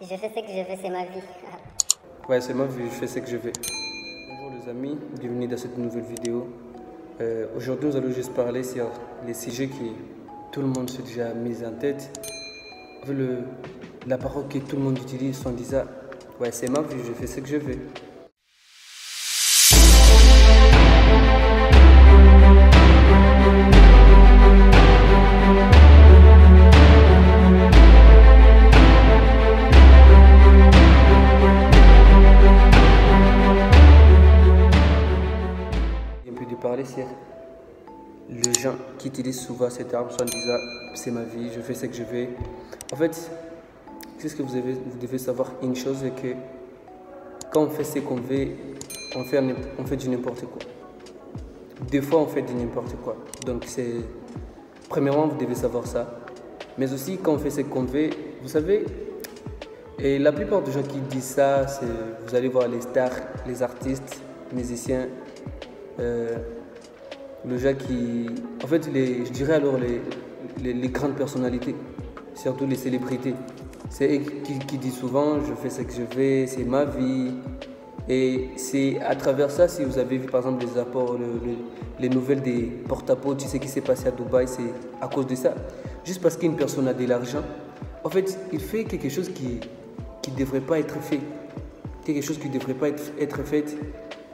Je fais ce que je veux, c'est ma vie. Ouais, c'est ma vie, je fais ce que je veux. Bonjour les amis, bienvenue dans cette nouvelle vidéo. Aujourd'hui, nous allons juste parler sur les sujets que tout le monde s'est déjà mis en tête. La parole que tout le monde utilise en disant « Ouais, c'est ma vie, je fais ce que je veux ». Parler sur les gens qui utilisent souvent cette arme en disant c'est ma vie, je fais ce que je veux. En fait, c'est ce que vous devez savoir une chose, c'est que quand on fait ce qu'on veut, on fait du n'importe quoi. Des fois on fait du n'importe quoi. Donc premièrement vous devez savoir ça. Mais aussi quand on fait ce qu'on veut, vous savez, et la plupart des gens qui disent ça, vous allez voir les stars, les artistes, musiciens, le gens qui... En fait, je dirais alors les grandes personnalités, surtout les célébrités. C'est eux qui disent souvent, je fais ce que je veux, c'est ma vie. Et c'est à travers ça, si vous avez vu par exemple les apports, les nouvelles des porte-à-porte, tu sais ce qui s'est passé à Dubaï, c'est à cause de ça. Juste parce qu'une personne a de l'argent, en fait, il fait quelque chose qui ne devrait pas être fait. Quelque chose qui ne devrait pas être fait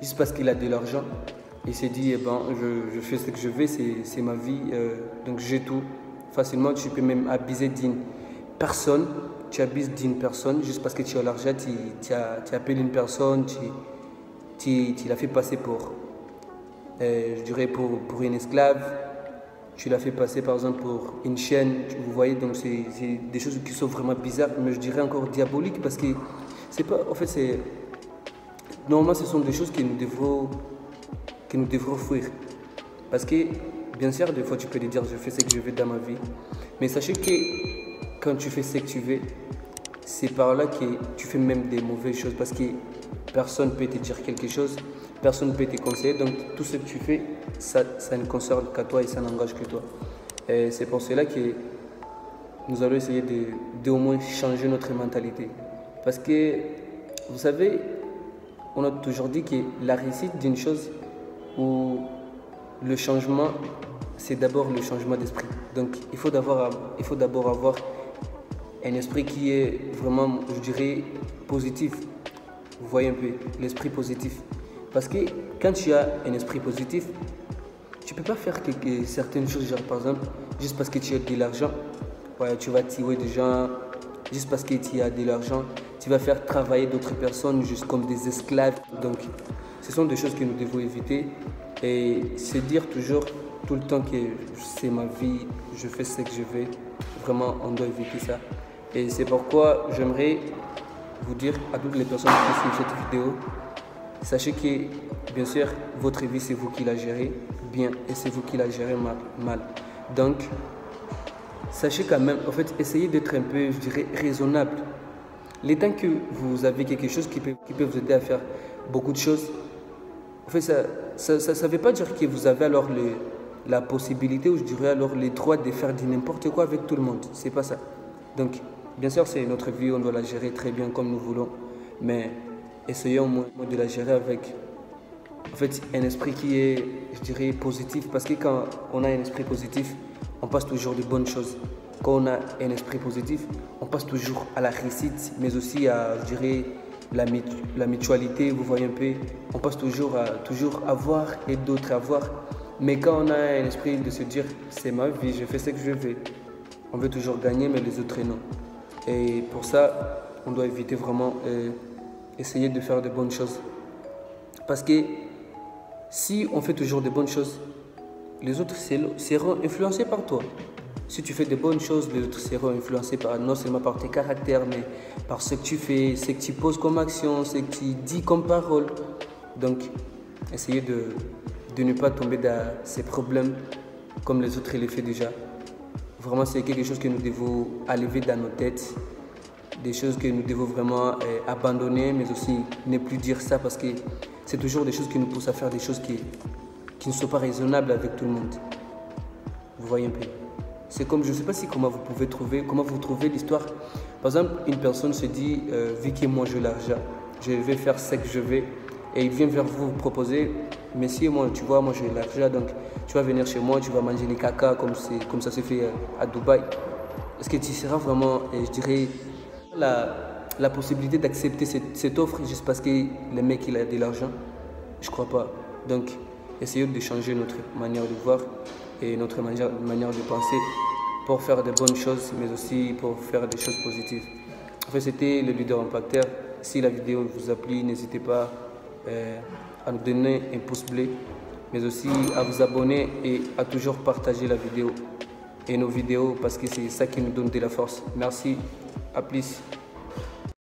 juste parce qu'il a de l'argent. Il s'est dit, eh ben, je fais ce que je veux, c'est ma vie, donc j'ai tout. Facilement, tu peux même abuser d'une personne. Tu abuses d'une personne juste parce que tu as l'argent, tu appelles une personne, tu l'as fait passer pour, je dirais, pour une esclave. Tu l'as fait passer par exemple pour une chienne, vous voyez, donc c'est des choses qui sont vraiment bizarres, mais je dirais encore diaboliques parce que c'est pas, en fait, c'est... Normalement, ce sont des choses que nous devrons fuir. Parce que, bien sûr, des fois, tu peux te dire, je fais ce que je veux dans ma vie. Mais sachez que quand tu fais ce que tu veux, c'est par là que tu fais même des mauvaises choses. Parce que personne ne peut te dire quelque chose, personne ne peut te conseiller. Donc, tout ce que tu fais, ça ne concerne qu'à toi et ça n'engage que toi. Et c'est pour cela que nous allons essayer de au moins changer notre mentalité. Parce que, vous savez, on a toujours dit que la réussite d'une chose ou le changement, c'est d'abord le changement d'esprit. Donc, il faut d'abord avoir un esprit qui est vraiment, je dirais, positif. Vous voyez un peu, l'esprit positif. Parce que quand tu as un esprit positif, tu ne peux pas faire certaines choses, genre par exemple, juste parce que tu as de l'argent, ouais, tu vas tuer des gens, juste parce que tu as de l'argent, tu vas faire travailler d'autres personnes juste comme des esclaves. Donc, ce sont des choses que nous devons éviter et se dire toujours, tout le temps que c'est ma vie, je fais ce que je veux. Vraiment, on doit éviter ça. Et c'est pourquoi j'aimerais vous dire à toutes les personnes qui suivent cette vidéo, sachez que, bien sûr, votre vie, c'est vous qui la gérez bien et c'est vous qui la gérez mal. Donc, sachez quand même, en fait, essayez d'être un peu, je dirais, raisonnable. Les temps que vous avez quelque chose qui peut vous aider à faire beaucoup de choses, en fait, ça ne veut pas dire que vous avez alors la possibilité ou je dirais alors les droits de faire du n'importe quoi avec tout le monde. C'est pas ça. Donc, bien sûr, c'est notre vie, on doit la gérer très bien comme nous voulons, mais essayons au moins de la gérer avec, en fait, un esprit qui est, je dirais, positif. Parce que quand on a un esprit positif, on passe toujours de bonnes choses. Quand on a un esprit positif, on passe toujours à la réussite, mais aussi à, je dirais, la mutualité, vous voyez un peu. On passe toujours à avoir et d'autres à avoir. Mais quand on a un esprit de se dire, c'est ma vie, je fais ce que je veux. On veut toujours gagner, mais les autres non. Et pour ça, on doit éviter vraiment, essayer de faire de bonnes choses. Parce que si on fait toujours de bonnes choses, les autres seront influencés par toi. Si tu fais de bonnes choses, les autres seront influencés non seulement par tes caractères, mais par ce que tu fais, ce que tu poses comme action, ce que tu dis comme parole. Donc, essayez de ne pas tomber dans ces problèmes comme les autres les font déjà. Vraiment, c'est quelque chose que nous devons enlever dans nos têtes, des choses que nous devons vraiment abandonner, mais aussi ne plus dire ça parce que c'est toujours des choses qui nous poussent à faire des choses qui ne sont pas raisonnables avec tout le monde. Vous voyez un peu. C'est comme, je ne sais pas si comment vous trouvez l'histoire. Par exemple, une personne se dit, vu que moi j'ai l'argent, je vais faire ce que je veux. Et il vient vers vous proposer, messieurs, moi, tu vois, moi j'ai l'argent, donc tu vas venir chez moi, tu vas manger les caca comme ça se fait à Dubaï. Est-ce que tu seras vraiment, je dirais, la possibilité d'accepter cette offre juste parce que le mec il a de l'argent? Je crois pas. Donc, essayons de changer notre manière de voir et notre manière de penser pour faire de bonnes choses, mais aussi pour faire des choses positives. En fait, c'était le leader impacteur. Si la vidéo vous a plu, n'hésitez pas à nous donner un pouce bleu, mais aussi à vous abonner et à toujours partager la vidéo et nos vidéos parce que c'est ça qui nous donne de la force. Merci, à plus.